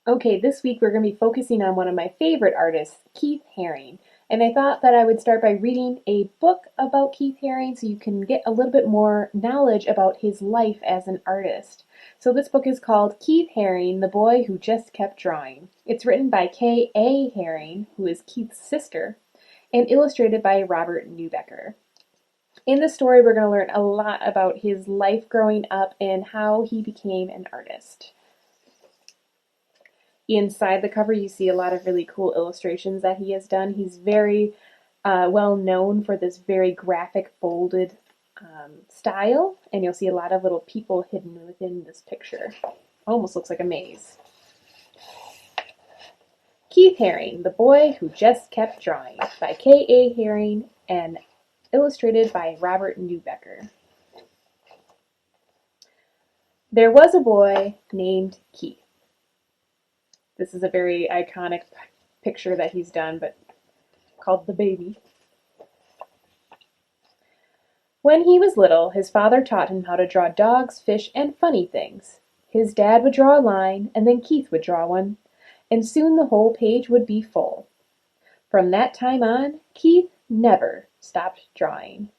Okay, this week we're going to be focusing on one of my favorite artists, Keith Haring. And I thought that I would start by reading a book about Keith Haring so you can get a little bit more knowledge about his life as an artist. So this book is called Keith Haring, The Boy Who Just Kept Drawing. It's written by K.A. Haring, who is Keith's sister, and illustrated by Robert Newbecker. In the story, we're going to learn a lot about his life growing up and how he became an artist. Inside the cover, you see a lot of really cool illustrations that he has done. He's very well known for this very graphic, bolded style, and you'll see a lot of little people hidden within this picture. Almost looks like a maze. Keith Haring, The Boy Who Just Kept Drawing, by K.A. Haring and illustrated by Robert Newbecker. There was a boy named Keith. This is a very iconic picture that he's done, but called The Baby. When he was little, his father taught him how to draw dogs, fish, and funny things. His dad would draw a line, and then Keith would draw one, and soon the whole page would be full. From that time on, Keith never stopped drawing.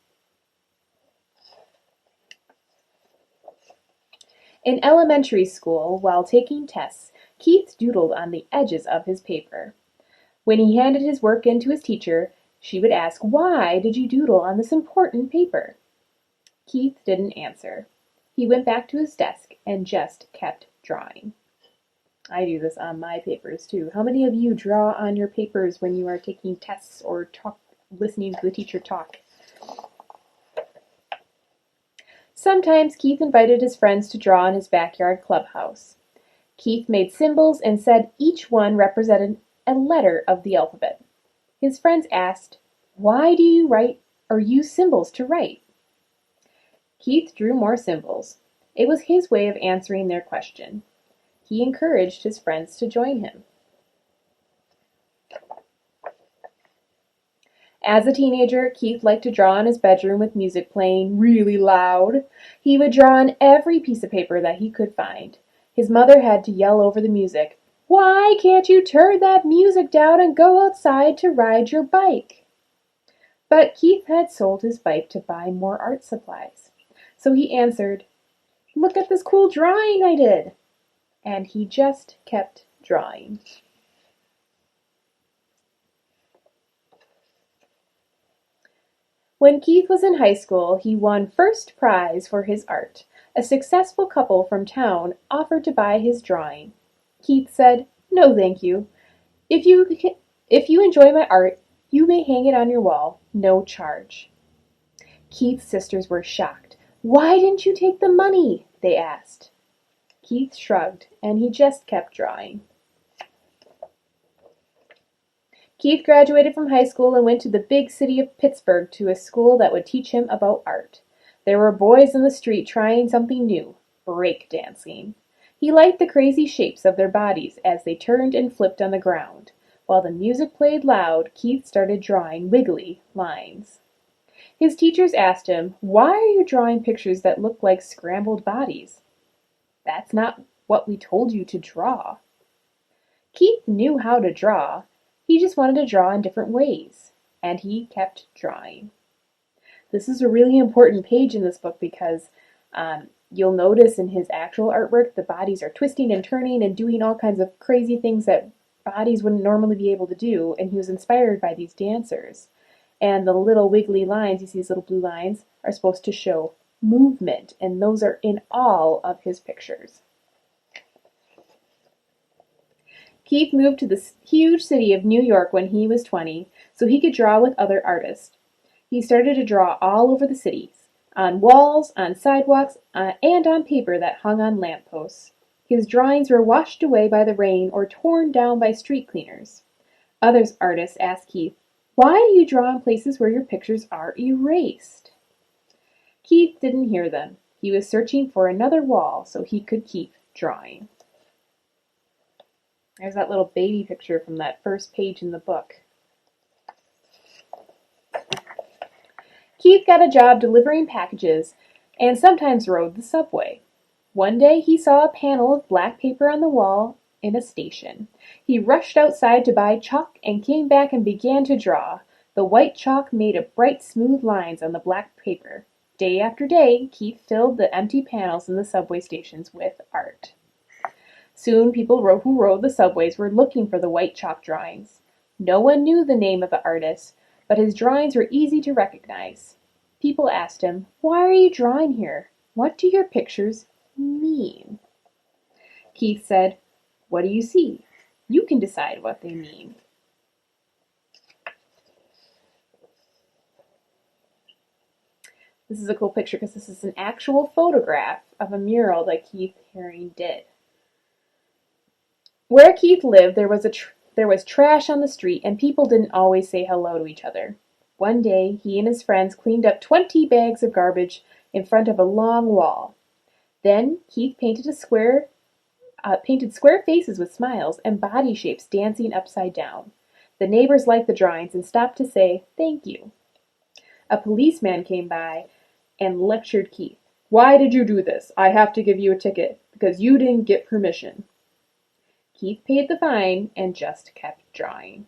In elementary school, while taking tests, Keith doodled on the edges of his paper. When he handed his work in to his teacher, she would ask, "Why did you doodle on this important paper?" Keith didn't answer. He went back to his desk and just kept drawing. I do this on my papers too. How many of you draw on your papers when you are taking tests or listening to the teacher talk? Sometimes Keith invited his friends to draw in his backyard clubhouse. Keith made symbols and said each one represented a letter of the alphabet. His friends asked, "Why do you write or use symbols to write?" Keith drew more symbols. It was his way of answering their question. He encouraged his friends to join him. As a teenager, Keith liked to draw in his bedroom with music playing really loud. He would draw on every piece of paper that he could find. His mother had to yell over the music, "Why can't you turn that music down and go outside to ride your bike?" But Keith had sold his bike to buy more art supplies. So he answered, "Look at this cool drawing I did." And he just kept drawing. When Keith was in high school, he won first prize for his art. A successful couple from town offered to buy his drawing. Keith said, "No, thank you. If you enjoy my art, you may hang it on your wall, no charge." Keith's sisters were shocked. "Why didn't you take the money?" they asked. Keith shrugged, and he just kept drawing. Keith graduated from high school and went to the big city of Pittsburgh to a school that would teach him about art. There were boys in the street trying something new, break dancing. He liked the crazy shapes of their bodies as they turned and flipped on the ground. While the music played loud, Keith started drawing wiggly lines. His teachers asked him, "Why are you drawing pictures that look like scrambled bodies?" "That's not what we told you to draw." Keith knew how to draw. He just wanted to draw in different ways, and he kept drawing. This is a really important page in this book because you'll notice in his actual artwork the bodies are twisting and turning and doing all kinds of crazy things that bodies wouldn't normally be able to do, and he was inspired by these dancers. And the little wiggly lines, you see these little blue lines, are supposed to show movement, and those are in all of his pictures. Keith moved to the huge city of New York when he was 20, so he could draw with other artists. He started to draw all over the city, on walls, on sidewalks, and on paper that hung on lampposts. His drawings were washed away by the rain or torn down by street cleaners. Other artists asked Keith, "Why do you draw in places where your pictures are erased?" Keith didn't hear them. He was searching for another wall so he could keep drawing. There's that little baby picture from that first page in the book. Keith got a job delivering packages and sometimes rode the subway. One day he saw a panel of black paper on the wall in a station. He rushed outside to buy chalk and came back and began to draw. The white chalk made a bright, smooth lines on the black paper. Day after day, Keith filled the empty panels in the subway stations with art. Soon people who rode the subways were looking for the white chalk drawings. No one knew the name of the artist, but his drawings were easy to recognize. People asked him, "Why are you drawing here? What do your pictures mean?" Keith said, "What do you see? You can decide what they mean." This is a cool picture because this is an actual photograph of a mural that Keith Haring did. Where Keith lived, there was trash on the street, and people didn't always say hello to each other. One day, he and his friends cleaned up 20 bags of garbage in front of a long wall. Then Keith painted square faces with smiles and body shapes dancing upside down. The neighbors liked the drawings and stopped to say thank you. A policeman came by and lectured Keith. "Why did you do this? I have to give you a ticket because you didn't get permission." Keith paid the fine and just kept drawing.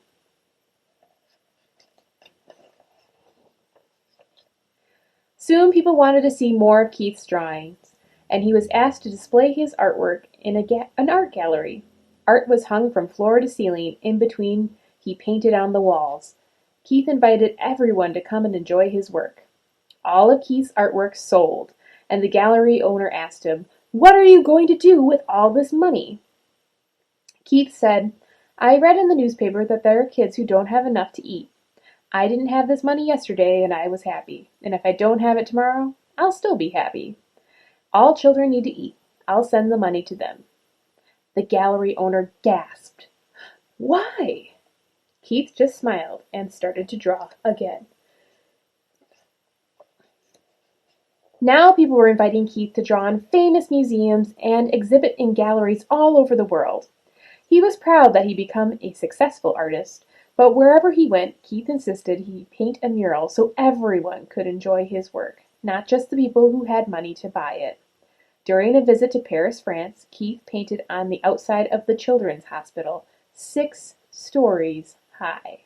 Soon people wanted to see more of Keith's drawings, and he was asked to display his artwork in an art gallery. Art was hung from floor to ceiling. In between, he painted on the walls. Keith invited everyone to come and enjoy his work. All of Keith's artwork sold, and the gallery owner asked him, "What are you going to do with all this money?" Keith said, "I read in the newspaper that there are kids who don't have enough to eat. I didn't have this money yesterday and I was happy. And if I don't have it tomorrow, I'll still be happy. All children need to eat. I'll send the money to them." The gallery owner gasped. "Why?" Keith just smiled and started to draw again. Now people were inviting Keith to draw in famous museums and exhibit in galleries all over the world. He was proud that he'd become a successful artist, but wherever he went, Keith insisted he paint a mural so everyone could enjoy his work, not just the people who had money to buy it. During a visit to Paris, France, Keith painted on the outside of the Children's Hospital, 6 stories high.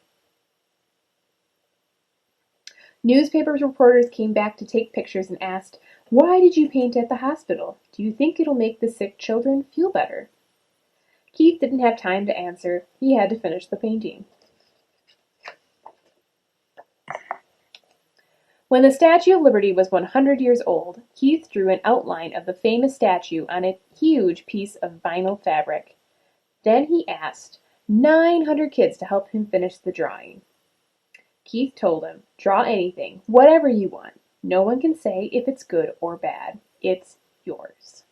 Newspaper reporters came back to take pictures and asked, "Why did you paint at the hospital? Do you think it'll make the sick children feel better?" Keith didn't have time to answer. He had to finish the painting. When the Statue of Liberty was 100 years old, Keith drew an outline of the famous statue on a huge piece of vinyl fabric. Then he asked 900 kids to help him finish the drawing. Keith told him, "Draw anything, whatever you want. No one can say if it's good or bad. It's yours."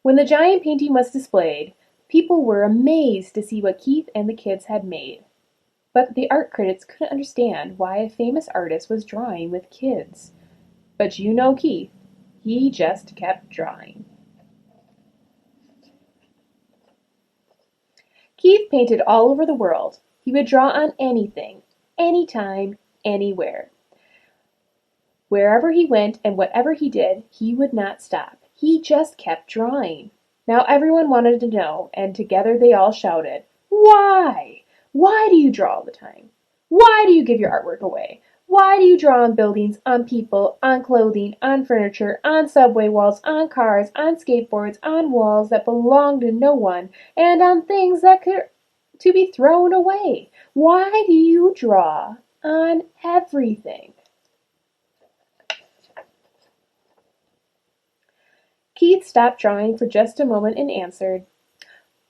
When the giant painting was displayed, people were amazed to see what Keith and the kids had made. But the art critics couldn't understand why a famous artist was drawing with kids. But you know Keith. He just kept drawing. Keith painted all over the world. He would draw on anything, anytime, anywhere. Wherever he went and whatever he did, he would not stop. He just kept drawing. Now everyone wanted to know, and together they all shouted, "Why? Why do you draw all the time? Why do you give your artwork away? Why do you draw on buildings, on people, on clothing, on furniture, on subway walls, on cars, on skateboards, on walls that belong to no one, and on things that could to be thrown away? Why do you draw on everything?" Keith stopped drawing for just a moment and answered,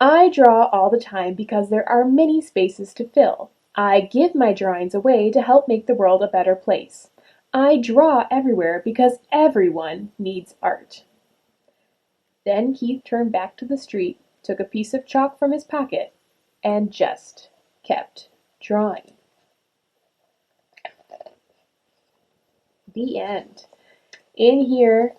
"I draw all the time because there are many spaces to fill. I give my drawings away to help make the world a better place. I draw everywhere because everyone needs art." Then Keith turned back to the street, took a piece of chalk from his pocket, and just kept drawing. The end. In here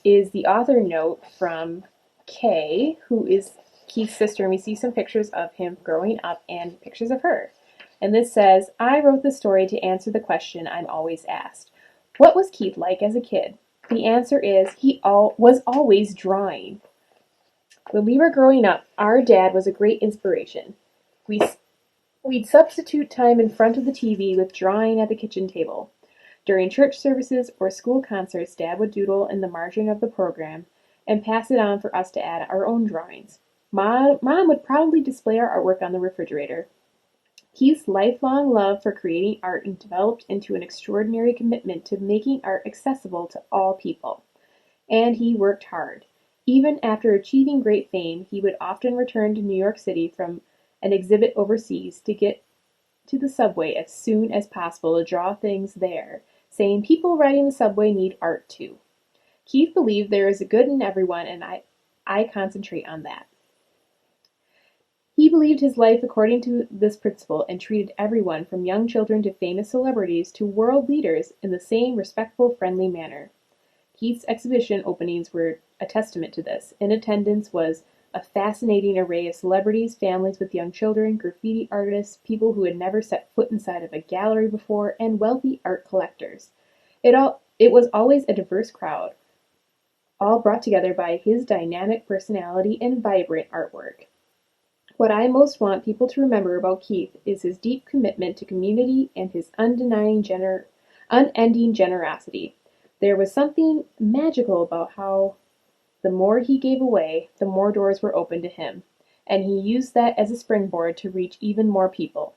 is the author note from Kay, who is Keith's sister, and we see some pictures of him growing up and pictures of her. And this says, "I wrote this story to answer the question I'm always asked. What was Keith like as a kid? The answer is was always drawing. When we were growing up, our dad was a great inspiration. We, we'd substitute time in front of the TV with drawing at the kitchen table. During church services or school concerts, Dad would doodle in the margin of the program and pass it on for us to add our own drawings. Mom would probably display our artwork on the refrigerator. Keith's lifelong love for creating art developed into an extraordinary commitment to making art accessible to all people. And he worked hard. Even after achieving great fame, he would often return to New York City from an exhibit overseas to get to the subway as soon as possible to draw things there, saying people riding the subway need art too. Keith believed there is a good in everyone, and I concentrate on that. He believed his life according to this principle and treated everyone from young children to famous celebrities to world leaders in the same respectful, friendly manner. Keith's exhibition openings were a testament to this. In attendance was a fascinating array of celebrities, families with young children, graffiti artists, people who had never set foot inside of a gallery before, and wealthy art collectors. It was always a diverse crowd, all brought together by his dynamic personality and vibrant artwork. What I most want people to remember about Keith is his deep commitment to community and his unending generosity. There was something magical about how the more he gave away, the more doors were opened to him, and he used that as a springboard to reach even more people.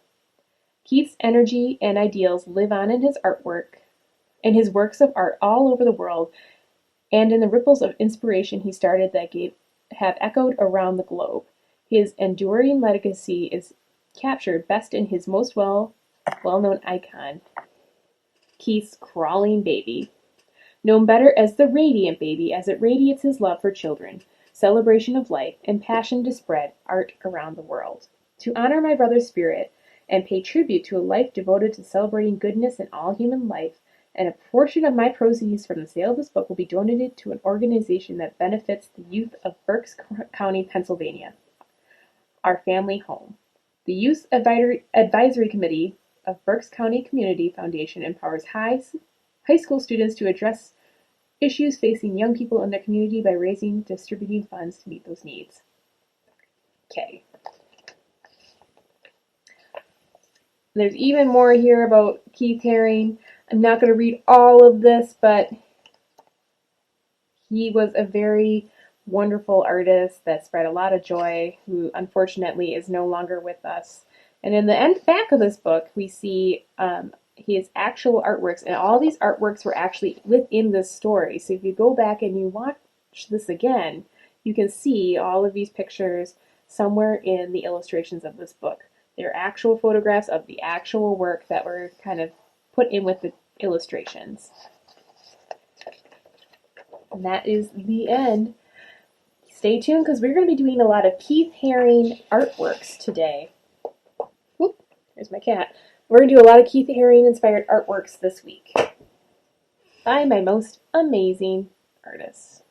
Keith's energy and ideals live on in his artwork, in his works of art all over the world, and in the ripples of inspiration he started that have echoed around the globe. His enduring legacy is captured best in his most well-known icon, Keith's crawling baby. Known better as the Radiant Baby, as it radiates his love for children, celebration of life, and passion to spread art around the world. To honor my brother's spirit and pay tribute to a life devoted to celebrating goodness in all human life, and a portion of my proceeds from the sale of this book will be donated to an organization that benefits the youth of Berks County, Pennsylvania, our family home. The Youth Advisory Committee of Berks County Community Foundation empowers high school students to address issues facing young people in their community by raising and distributing funds to meet those needs. Okay. There's even more here about Keith Haring. I'm not going to read all of this, but he was a very wonderful artist that spread a lot of joy, who unfortunately is no longer with us. And in the back of this book, we see his actual artworks, and all these artworks were actually within this story. So if you go back and you watch this again, you can see all of these pictures somewhere in the illustrations of this book. They're actual photographs of the actual work that were kind of put in with the illustrations. And that is the end. Stay tuned because we're going to be doing a lot of Keith Haring artworks today. Whoop, there's my cat. We're going to do a lot of Keith Haring inspired artworks this week by my most amazing artists.